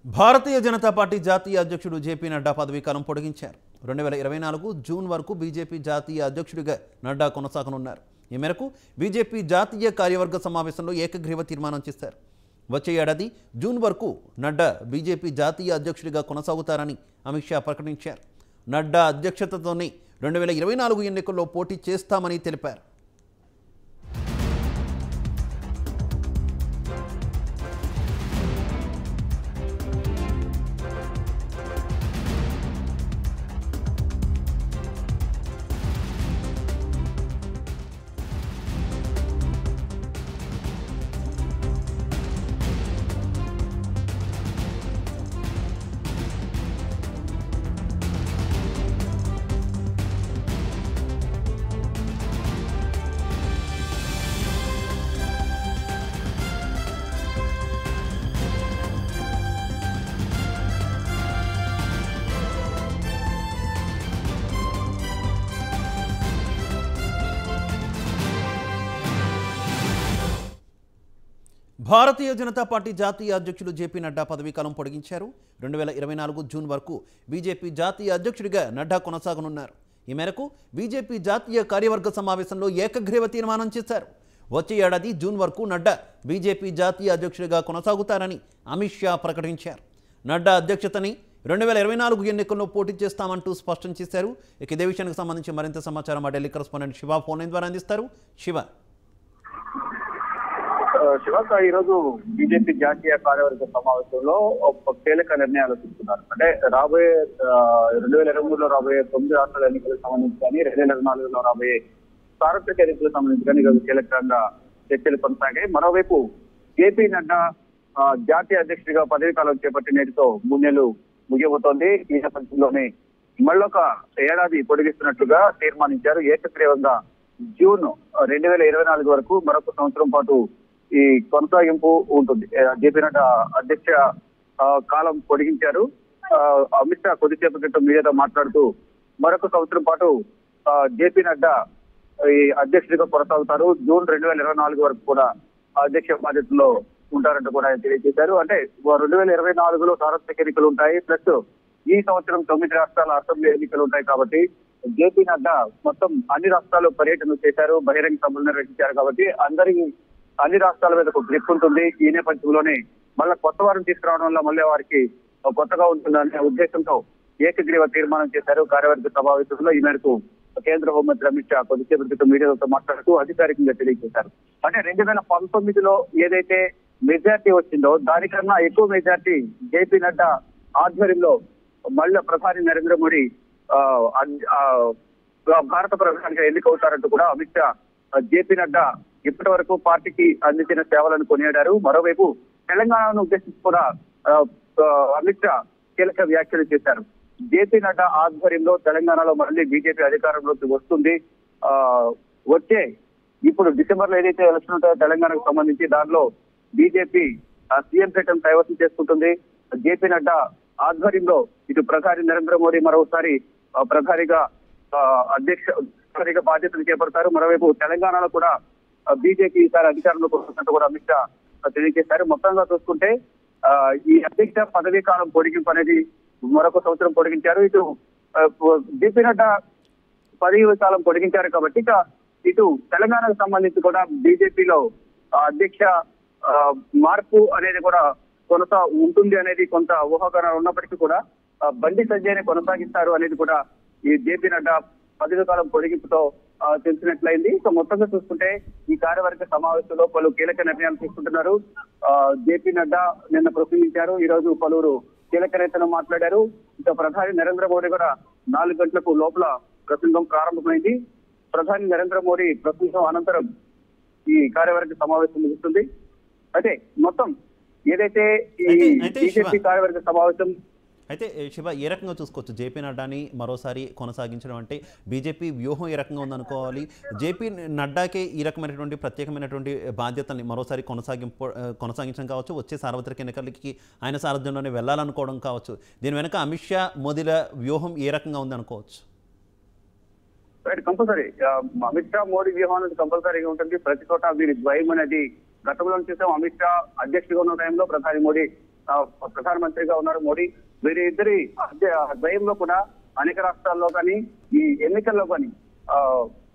Bharatiya Janata party జాతీయ అధ్యక్షుడు JP Nadda పదవీకాలం పొడిగించారు. 2024 జూన్ వరకు బీజేపీ జాతీయ అధ్యక్షుడిగా నడ్డా కొనసాగనున్నారు. ఈ మేరకు బీజేపీ జాతీయ కార్యవర్గ సమావేశంలో ఏకగ్రీవ తీర్మానం చేశారు. వచ్చే ఏడాది జూన్ వరకు నడ్డా బీజేపీ జాతీయ అధ్యక్షుడిగా కొనసాగుతారని అమిత్ షా ప్రకటించారు. నడ్డా అధ్యక్షతతోనే 2024 ఎన్నికల్లో పోటీ చేస్తామని తెలిపారు. భారతీయ జనతా పార్టీ జాతీయ అధ్యక్షుడు జేపీ నడ్డా పదవీకాలం పొడిగించారు. 2024 జూన్ వరకు బీజేపీ జాతీయ అధ్యక్షుడిగా నడ్డా కొనసాగనున్నారు. ఈ మేరకు బీజేపీ జాతీయ కార్యవర్గ సమావేశంలో ఏకగ్రీవ తీర్మానం చేశారు. వచ్చే ఏడాది జూన్ వరకు నడ్డా బీజేపీ జాతీయ అధ్యక్షుడిగా కొనసాగుతారని అమిత్ షా ప్రకటించారు. నడ్డా అధ్యక్షతని 2024 ఎన్నికల్లో పోటీ చేస్తామంటూ స్పష్టం చేశారు. ఇదే విషయానికి సంబంధించి మరింత సమాచారం మా Delhi correspondent Shiva phone line ద్వారా అందిస్తారు. శివ ఈరోజు బీజేపీ జాతీయ కార్యవర్గ సమావేశంలో కీలక నిర్ణయాలు తీసుకున్నారు. అంటే రాబోయే 2023లో రాబోయే 9 రాష్ట్రాల ఎన్నికలకు సంబంధించి కానీ 2024లో రాబోయే సార్వత్రిక ఎన్నికలకు సంబంధించి కానీ ఈరోజు కీలకంగా చర్చలు కొనసాగాయి. మరోవైపు జేపీ నడ్డా జాతీయ అధ్యక్షుడిగా పదవీకాలం చేపట్టి నేటితో 3 నెలలు ముగియబోతోంది. ఈ నేపథ్యంలోనే మళ్ళొక ఏడాది పొడిగిస్తున్నట్లుగా తీర్మానించారు. ఏకగ్రీవంగా జూన్ 2024 వరకు మరొక సంవత్సరం పాటు ఈ కొనసాగింపు ఉంటుంది. జేపీ నడ్డా అధ్యక్ష కాలం పొడిగించారు. అమిత్ షా కొద్దిసేపు క్రితం మీడియాతో మాట్లాడుతూ మరొక సంవత్సరం పాటు జేపీ నడ్డా ఈ అధ్యక్షుడిగా కొనసాగుతారు. జూన్ 2024 వరకు కూడా అధ్యక్ష బాధ్యతలో ఉంటారంటూ కూడా ఆయన తెలియజేశారు. అంటే 2024లో సార్వత్రిక ఎన్నికలు ఉంటాయి, ప్లస్ ఈ సంవత్సరం 9 రాష్ట్రాల అసెంబ్లీ ఎన్నికలు ఉంటాయి. కాబట్టి జేపీ నడ్డా మొత్తం అన్ని రాష్ట్రాలు పర్యటన చేశారు, బహిరంగ సభలు నిర్వహించారు. కాబట్టి అన్ని రాష్ట్రాల మీద ఒక గ్రిప్ ఉంటుంది. ఈ నేపథ్యంలోనే మళ్ళీ కొత్త వారిని తీసుకురావడం వల్ల మళ్ళీ వారికి కొత్తగా ఉంటుందనే ఉద్దేశంతో ఏకగ్రీవ తీర్మానం చేశారు కార్యవర్గ సమావేశంలో. ఈ మేరకు కేంద్ర హోంమంత్రి అమిత్ షా కొద్దిసేపు క్రితం మీడియాతో మాట్లాడుతూ అధికారికంగా తెలియజేశారు. అంటే 2019లో ఏదైతే మెజార్టీ వచ్చిందో దానికన్నా ఎక్కువ మెజార్టీ జేపీ నడ్డా ఆధ్వర్యంలో మళ్ళీ ప్రధాని నరేంద్ర మోడీ భారత ప్రధానిగా ఎన్నికవుతారంటూ కూడా అమిత్ షా జేపీ నడ్డా ఇప్పటి వరకు పార్టీకి అందించిన సేవలను కొనియాడారు. మరోవైపు తెలంగాణను ఉద్దేశించి కూడా అమిత్ షా కీలక వ్యాఖ్యలు చేశారు. జేపీ నడ్డా ఆధ్వర్యంలో తెలంగాణలో మళ్ళీ బీజేపీ అధికారంలోకి వస్తుంది. ఇప్పుడు డిసెంబర్ లో ఏదైతే ఎలక్షన్ ఉంటాయో తెలంగాణకు సంబంధించి దానిలో బీజేపీ సీఎం పీఠం కైవసం చేసుకుంటుంది. జేపీ నడ్డా ఆధ్వర్యంలో ఇటు ప్రధాని నరేంద్ర మోడీ మరోసారి ప్రధానిగా బాధ్యతలు చేపడతారు. మరోవైపు తెలంగాణలో కూడా బీజేపీ ఈసారి అధికారంలోకి వస్తున్నట్టు కూడా అమిత్ షా తెలియజేశారు. మొత్తంగా చూసుకుంటే ఈ అధ్యక్ష పదవీ కాలం పొడిగింపు అనేది మరొక సంవత్సరం పొడిగించారు. జేపీ నడ్డా పదవీ కాలం పొడిగించారు కాబట్టి ఇటు తెలంగాణకు సంబంధించి కూడా బీజేపీలో అధ్యక్ష మార్పు అనేది కూడా ఉంటుంది అనేది కొంత ఊహాగానాలు ఉన్నప్పటికీ కూడా బండి సంజయ్ని కొనసాగిస్తారు అనేది కూడా ఈ జేపీ నడ్డా పదవీ కాలం పొడిగింపుతో తెలిసినట్లయింది. సో మొత్తంగా చూసుకుంటే ఈ కార్యవర్గ సమావేశంలో పలు కీలక నిర్ణయాలు తీసుకుంటున్నారు. జేపీ నడ్డా నిన్న ప్రసంగించారు. ఈ రోజు పలువురు కీలక నేతలు మాట్లాడారు. ఇక ప్రధాని నరేంద్ర మోడీ కూడా 4 గంటలకు లోపల ప్రసంగం ప్రారంభమైంది. ప్రధాని నరేంద్ర మోడీ ప్రసంగం అనంతరం ఈ కార్యవర్గ సమావేశం ముగుస్తుంది. అయితే మొత్తం ఏదైతే ఈ బీజేపీ కార్యవర్గ సమావేశం అయితే శివ ఏ రకంగా చూసుకోవచ్చు జేపీ నడ్డాని మరోసారి కొనసాగించడం అంటే బీజేపీ వ్యూహం ఏ రకంగా ఉందనుకోవాలి? జేపీ నడ్డాకే ఈ రకమైనటువంటి ప్రత్యేకమైనటువంటి బాధ్యతల్ని మరోసారి కొనసాగించడం కావచ్చు, వచ్చే సార్వత్రిక ఎన్నికలకి ఆయన సారథ్యంలోనే వెళ్ళాలనుకోవడం కావచ్చు, దీని వెనక అమిత్ షా మోదీల వ్యూహం ఏ రకంగా ఉందనుకోవచ్చు? కంపల్సరీ అమిత్ షా మోడీ వ్యూహం అనేది కంపల్సరీగా ఉంటుంది. ప్రతి చోట వీరి ద్వయం అనేది గతంలో చూసాం. అమిత్ షా అధ్యక్షుడిగా ఉన్న టైంలో ప్రధాని మోడీ ప్రధానమంత్రిగా ఉన్నారు మోడీ. వీరిద్దరి ద్వయంలో కూడా అనేక రాష్ట్రాల్లో కానీ ఈ ఎన్నికల్లో కానీ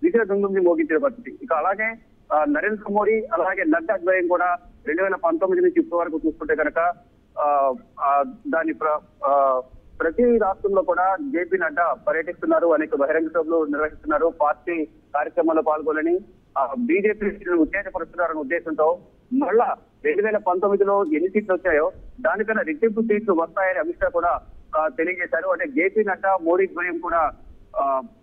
విజయ దుందుని మోగించిన పరిస్థితి. ఇక అలాగే నరేంద్ర మోడీ అలాగే నడ్డా ద్వయం కూడా 2019 నుంచి ఇప్పటి వరకు చూసుకుంటే కనుక దాని ప్రతి రాష్ట్రంలో కూడా జేపీ నడ్డా పర్యటిస్తున్నారు, అనేక బహిరంగ సభలు నిర్వహిస్తున్నారు, పార్టీ కార్యక్రమాల్లో పాల్గొనని బీజేపీ ఉత్తేజపరుస్తున్నారనే ఉద్దేశంతో మళ్ళా 2019లో ఎన్ని సీట్లు వచ్చాయో దానికన్నా రెట్టింపు సీట్లు వస్తాయని అమిత్ షా కూడా తెలియజేశారు. అంటే జేపీ నడ్డా మోడీ ద్వయం కూడా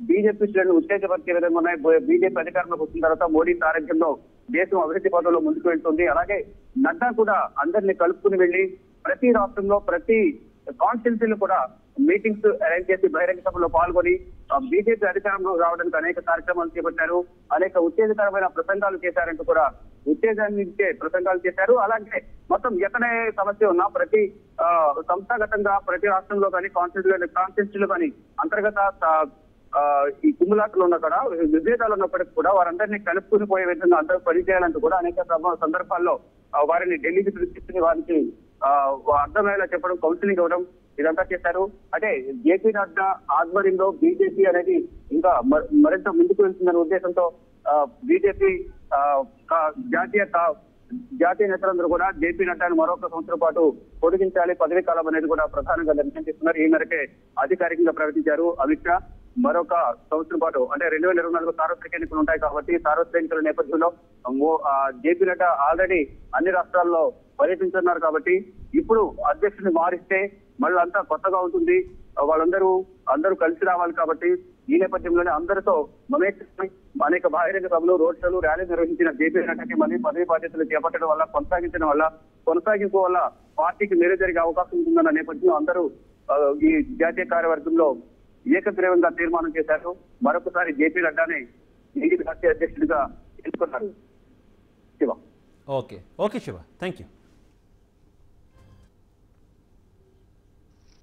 బీజేపీ శ్రేణులు ఉత్తేజపరిచే విధంగా ఉన్నాయి. బీజేపీ అధికారంలోకి వచ్చిన తర్వాత మోడీ సారథ్యంలో దేశం అభివృద్ధి పథంలో ముందుకు వెళ్తుంది. అలాగే నడ్డా కూడా అందరినీ కలుపుకుని వెళ్లి ప్రతి రాష్ట్రంలో ప్రతి కాన్స్టిట్యూన్సీలు కూడా మీటింగ్స్ అరేంజ్ చేసి బహిరంగ సభలో పాల్గొని బీజేపీ అధికారంలో రావడానికి అనేక కార్యక్రమాలు చేపట్టారు, అనేక ఉత్తేజకరమైన ప్రసంగాలు చేశారంటూ కూడా ఉత్తేజాన్ని ఇచ్చే ప్రసంగాలు చేశారు. అలాగే మొత్తం ఎక్కడే సమస్య ఉన్నా ప్రతి సంస్థాగతంగా ప్రతి రాష్ట్రంలో కానీ కాన్స్టిట్యూన్సీలు కానీ అంతర్గత ఈ కుమ్ములాటలు ఉన్న కూడా విభేదాలు ఉన్నప్పటికీ కూడా వారందరినీ కలుపుకుని పోయే విధంగా అందరూ పనిచేయాలంటూ కూడా అనేక సందర్భాల్లో వారిని ఢిల్లీకి తీసుకుని వారికి అర్థమయ్యేలా చెప్పడం, కౌన్సిలింగ్ ఇవ్వడం ఇదంతా చేశారు. అంటే జేపీ నడ్డా ఆధ్వర్యంలో బీజేపీ అనేది ఇంకా మరింత ముందుకు వెళ్తుందనే ఉద్దేశంతో బీజేపీ జాతీయ నేతలందరూ కూడా జేపీ నడ్డాను మరొక సంవత్సరం పాటు పొడిగించాలి, పదవీ కాలం అనేది కూడా ప్రధానంగా నిర్ణయం చేస్తున్నారు. ఈ మేరకే అధికారికంగా ప్రకటించారు అమిత్ షా. మరొక సంవత్సరం పాటు అంటే 2024 సార్వత్రిక ఎన్నికలు ఉంటాయి కాబట్టి సార్వత్రిక ఎన్నికల నేపథ్యంలో జేపీ నడ్డా ఆల్రెడీ అన్ని రాష్ట్రాల్లో పర్యటించున్నారు కాబట్టి ఇప్పుడు అధ్యక్షుడిని మారిస్తే మళ్ళీ అంతా కొత్తగా ఉంటుంది, అందరూ కలిసి రావాలి కాబట్టి ఈ నేపథ్యంలోనే అందరితో మమేకమై అనేక బహిరంగ సభలు, రోడ్ షోలు, ర్యాలీ నిర్వహించిన జేపీ నడ్డాకి మళ్ళీ పదవి బాధ్యతలు చేపట్టడం వల్ల కొనసాగింపు వల్ల పార్టీకి మేలు జరిగే అవకాశం ఉంటుందన్న నేపథ్యంలో అందరూ ఈ జాతీయ కార్యవర్గంలో ఏకగ్రీవంగా తీర్మానం చేశారు. మరొకసారి జేపీ నడ్డాని బీజేపీ జాతీయ అధ్యక్షుడిగా ఎన్నుకున్నారు. Shiva. Okay Shiva, thank you.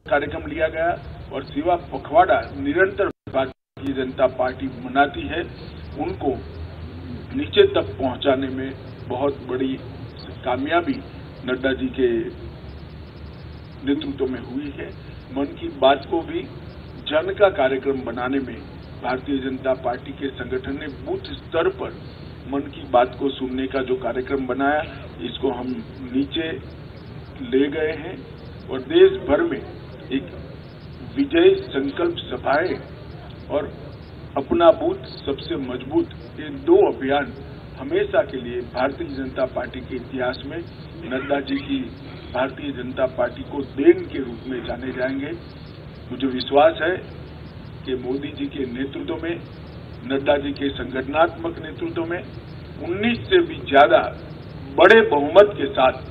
कार्यक्रम लिया गया और सेवा पखवाड़ा निरंतर भारतीय जनता पार्टी मनाती है, उनको नीचे तक पहुंचाने में बहुत बड़ी कामयाबी नड्डा जी के नेतृत्व में हुई है। मन की बात को भी जन का कार्यक्रम बनाने में भारतीय जनता पार्टी के संगठन ने बूथ स्तर पर मन की बात को सुनने का जो कार्यक्रम बनाया, इसको हम नीचे ले गए हैं और देश भर में एक विजय संकल्प सभाएं और अपना बूथ सबसे मजबूत, ये 2 अभियान हमेशा के लिए भारतीय जनता पार्टी के इतिहास में नड्डा जी की भारतीय जनता पार्टी को देन के रूप में जाने जाएंगे। मुझे विश्वास है कि मोदी जी के नेतृत्व में, नड्डा जी के संगठनात्मक नेतृत्व में 19 से भी ज्यादा बड़े बहुमत के साथ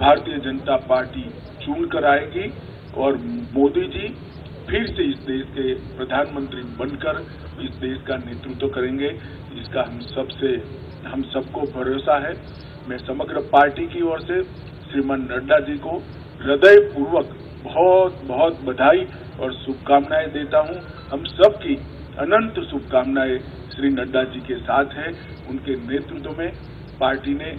भारतीय जनता पार्टी चुन कर आएगी और मोदी जी फिर से इस देश के प्रधानमंत्री बनकर इस देश का नेतृत्व करेंगे। इसका हम सबको भरोसा है। मैं समग्र पार्टी की ओर से श्रीमान नड्डा जी को हृदय पूर्वक बहुत बहुत बधाई और शुभकामनाएं देता हूं। हम सबकी अनंत शुभकामनाएं श्री नड्डा जी के साथ है। उनके नेतृत्व में पार्टी ने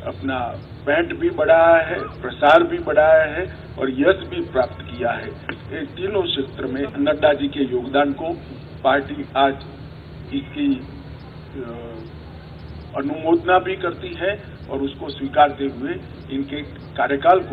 अपना पैठ भी बढ़ाया है, प्रसार भी बढ़ाया है और यश भी प्राप्त किया है। ये तीनों क्षेत्र में नड्डा जी के योगदान को पार्टी आज इसकी अनुमोदना भी करती है और उसको स्वीकारते हुए इनके कार्यकाल को